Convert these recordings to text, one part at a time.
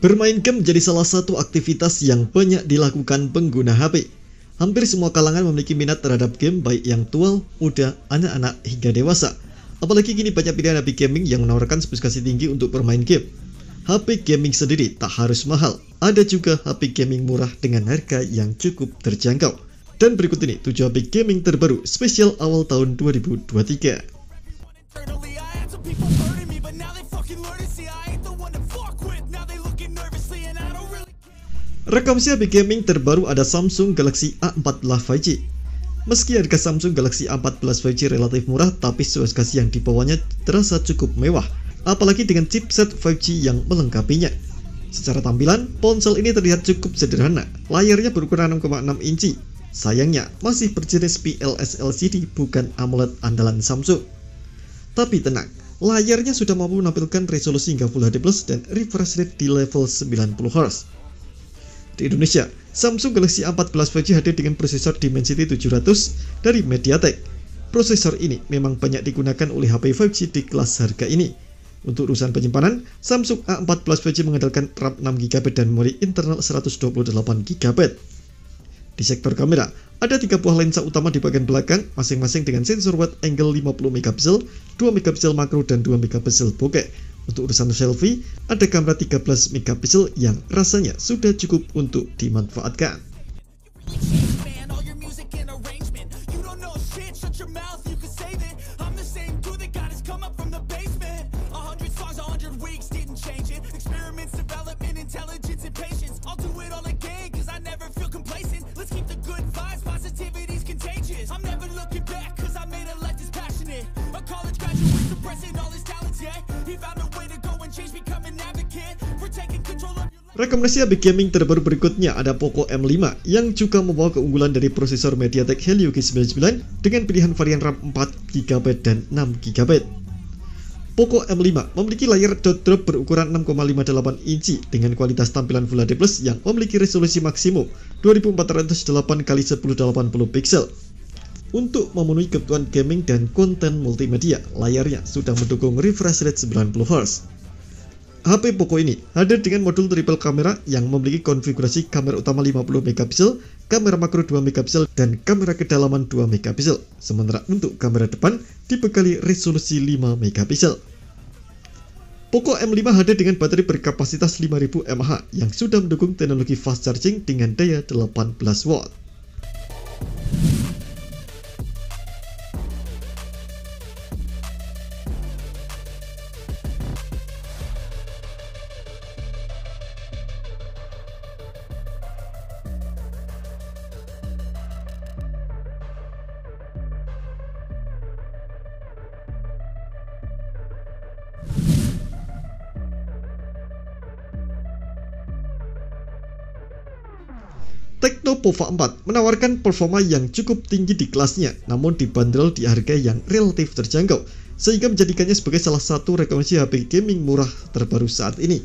Bermain game menjadi salah satu aktivitas yang banyak dilakukan pengguna HP. Hampir semua kalangan memiliki minat terhadap game, baik yang tua, muda, anak-anak, hingga dewasa. Apalagi kini banyak pilihan HP gaming yang menawarkan spesifikasi tinggi untuk bermain game. HP gaming sendiri tak harus mahal. Ada juga HP gaming murah dengan harga yang cukup terjangkau. Dan berikut ini 7 HP gaming terbaru spesial awal tahun 2023. Rekomendasi HP gaming terbaru ada Samsung Galaxy A14 5G. Meski harga Samsung Galaxy A14 5G relatif murah, tapi spesifikasi yang dibawanya terasa cukup mewah, apalagi dengan chipset 5G yang melengkapinya. Secara tampilan, ponsel ini terlihat cukup sederhana. Layarnya berukuran 6,6 inci. Sayangnya, masih berjenis PLS LCD, bukan AMOLED andalan Samsung. Tapi tenang, layarnya sudah mampu menampilkan resolusi hingga Full HD+ dan refresh rate di level 90Hz. Di Indonesia, Samsung Galaxy A14 5G hadir dengan prosesor Dimensity 700 dari MediaTek. Prosesor ini memang banyak digunakan oleh HP 5G di kelas harga ini. Untuk urusan penyimpanan, Samsung A14 5G mengandalkan RAM 6GB dan memori internal 128GB. Di sektor kamera, ada 3 buah lensa utama di bagian belakang, masing-masing dengan sensor wide angle 50MP, 2MP makro, dan 2MP bokeh. Untuk urusan selfie, ada kamera 13MP yang rasanya sudah cukup untuk dimanfaatkan. Rekomendasi HP gaming terbaru berikutnya ada Poco M5 yang juga membawa keunggulan dari prosesor MediaTek Helio G99 dengan pilihan varian RAM 4GB dan 6GB. Poco M5 memiliki layar dot drop berukuran 6,58 inci dengan kualitas tampilan Full HD+ yang memiliki resolusi maksimum 2408x1080 pixel. Untuk memenuhi kebutuhan gaming dan konten multimedia, layarnya sudah mendukung refresh rate 90Hz. HP Poco ini hadir dengan modul triple kamera yang memiliki konfigurasi kamera utama 50MP, kamera makro 2MP, dan kamera kedalaman 2MP. Sementara untuk kamera depan dibekali resolusi 5MP. Poco M5 hadir dengan baterai berkapasitas 5000 mAh yang sudah mendukung teknologi fast charging dengan daya 18W. Tecno Pova 4 menawarkan performa yang cukup tinggi di kelasnya, namun dibanderol di harga yang relatif terjangkau, sehingga menjadikannya sebagai salah satu rekomendasi HP gaming murah terbaru saat ini.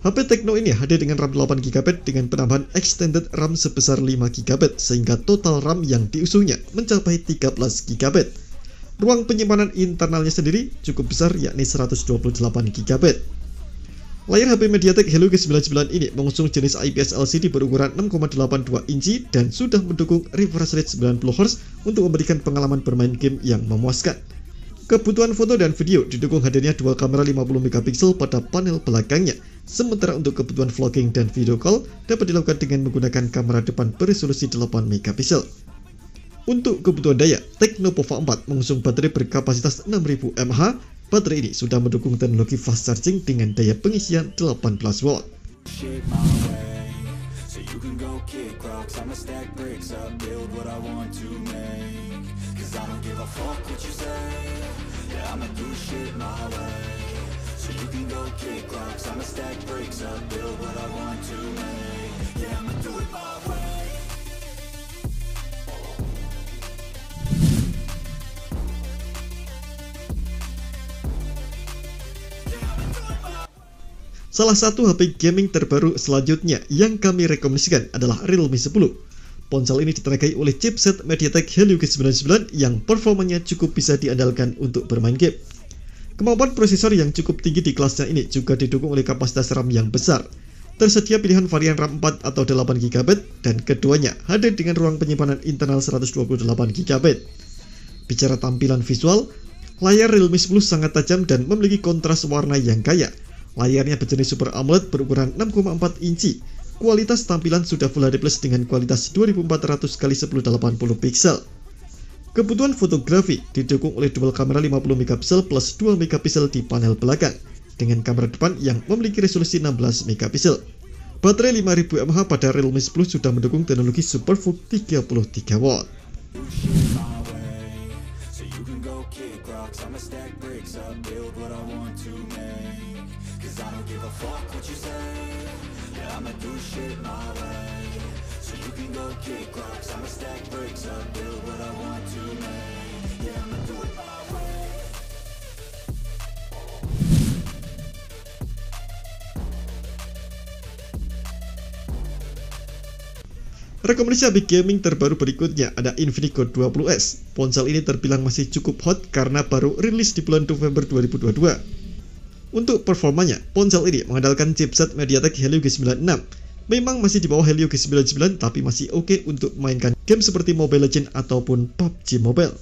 HP Tecno ini hadir dengan RAM 8GB dengan penambahan extended RAM sebesar 5GB, sehingga total RAM yang diusungnya mencapai 13GB. Ruang penyimpanan internalnya sendiri cukup besar, yakni 128GB. Layar HP MediaTek Helio G99 ini mengusung jenis IPS LCD berukuran 6,82 inci dan sudah mendukung refresh rate 90Hz untuk memberikan pengalaman bermain game yang memuaskan. Kebutuhan foto dan video didukung hadirnya dual kamera 50MP pada panel belakangnya, sementara untuk kebutuhan vlogging dan video call dapat dilakukan dengan menggunakan kamera depan beresolusi 8MP. Untuk kebutuhan daya, Tecno Pova 4 mengusung baterai berkapasitas 6000 mAh. Baterai ini sudah mendukung teknologi fast charging dengan daya pengisian 18W. Salah satu HP gaming terbaru selanjutnya yang kami rekomendasikan adalah Realme 10. Ponsel ini ditenagai oleh chipset MediaTek Helio G99 yang performanya cukup bisa diandalkan untuk bermain game. Kemampuan prosesor yang cukup tinggi di kelasnya ini juga didukung oleh kapasitas RAM yang besar. Tersedia pilihan varian RAM 4 atau 8GB dan keduanya hadir dengan ruang penyimpanan internal 128GB. Bicara tampilan visual, layar Realme 10 sangat tajam dan memiliki kontras warna yang kaya. Layarnya berjenis Super AMOLED berukuran 6,4 inci. Kualitas tampilan sudah Full HD Plus dengan kualitas 2400x1080 pixel. Kebutuhan fotografi didukung oleh dual kamera 50MP plus 2MP di panel belakang, dengan kamera depan yang memiliki resolusi 16MP. Baterai 5000 mAh pada Realme 10 sudah mendukung teknologi SuperVOOC 33W. Rekomendasi HP gaming terbaru berikutnya ada Infinix Hot 20S. Ponsel ini terbilang masih cukup hot karena baru rilis di bulan November 2022. Untuk performanya, ponsel ini mengandalkan chipset MediaTek Helio G96. Memang masih di bawah Helio G99 tapi masih oke untuk mainkan game seperti Mobile Legends ataupun PUBG Mobile.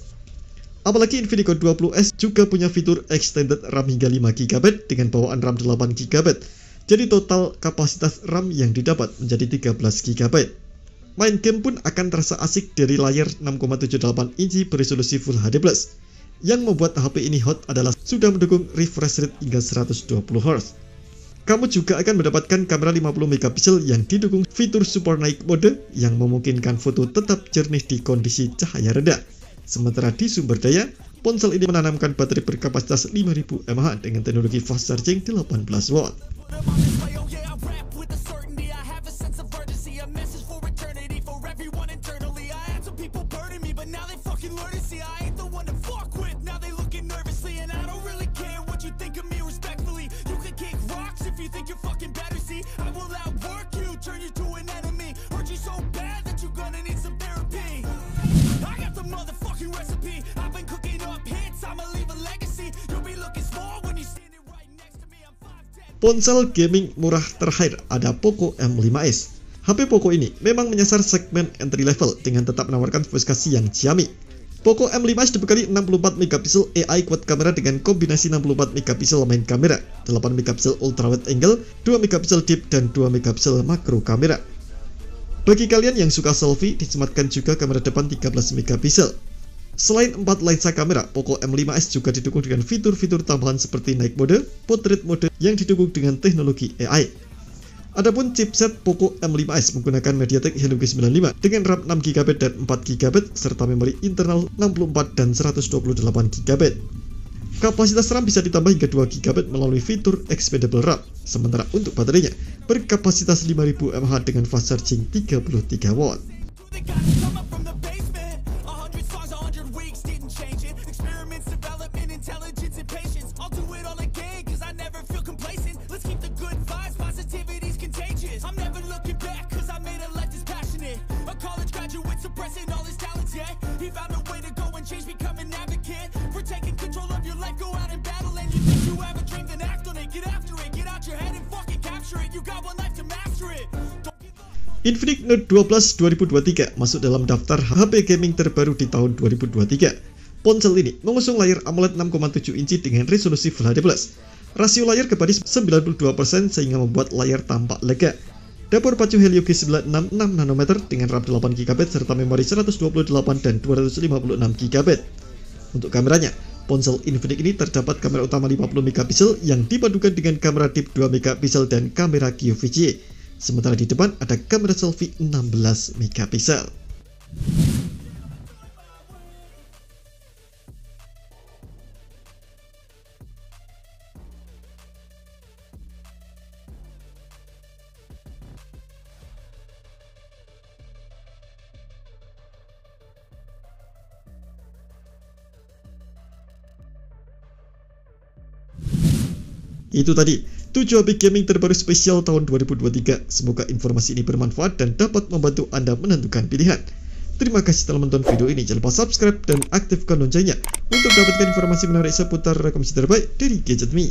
Apalagi Infinix Hot 20S juga punya fitur extended RAM hingga 5GB dengan bawaan RAM 8GB. Jadi total kapasitas RAM yang didapat menjadi 13GB. Main game pun akan terasa asik dari layar 6,78 inci beresolusi Full HD+. Yang membuat HP ini hot adalah sudah mendukung refresh rate hingga 120Hz. Kamu juga akan mendapatkan kamera 50MP yang didukung fitur Super Night Mode yang memungkinkan foto tetap jernih di kondisi cahaya rendah. Sementara di sumber daya, ponsel ini menanamkan baterai berkapasitas 5000 mAh dengan teknologi fast charging 18W. Ponsel gaming murah terakhir ada Poco M5s. HP Poco ini memang menyasar segmen entry level dengan tetap menawarkan spesifikasi yang ciamik. Poco M5s dibekali 64MP AI quad kamera dengan kombinasi 64MP main kamera, 8MP ultra wide angle, 2MP deep dan 2MP makro kamera. Bagi kalian yang suka selfie, disematkan juga kamera depan 13MP. Selain 4 lensa kamera, Poco M5s juga didukung dengan fitur-fitur tambahan seperti night mode, portrait mode yang didukung dengan teknologi AI. Adapun chipset Poco M5s menggunakan MediaTek Helio G95 dengan RAM 6GB dan 4GB serta memori internal 64 dan 128GB. Kapasitas RAM bisa ditambah hingga 2GB melalui fitur expandable RAM. Sementara untuk baterainya berkapasitas 5000 mAh dengan fast charging 33W. Infinix Note 12 2023 masuk dalam daftar HP gaming terbaru di tahun 2023. Ponsel ini mengusung layar AMOLED 6,7 inci dengan resolusi Full HD+. Rasio layar ke baris 92% sehingga membuat layar tampak lega. Dapur pacu Helio G96 6nm dengan RAM 8GB serta memori 128 dan 256GB. Untuk kameranya, ponsel Infinix ini terdapat kamera utama 50MP yang dipadukan dengan kamera deep 2MP dan kamera QVGA. Sementara di depan ada kamera selfie 16MP. Itu tadi 7 HP gaming terbaru spesial tahun 2023. Semoga informasi ini bermanfaat dan dapat membantu Anda menentukan pilihan. Terima kasih telah menonton video ini. Jangan lupa subscribe dan aktifkan loncengnya untuk mendapatkan informasi menarik seputar rekomendasi terbaik dari Gadget Me.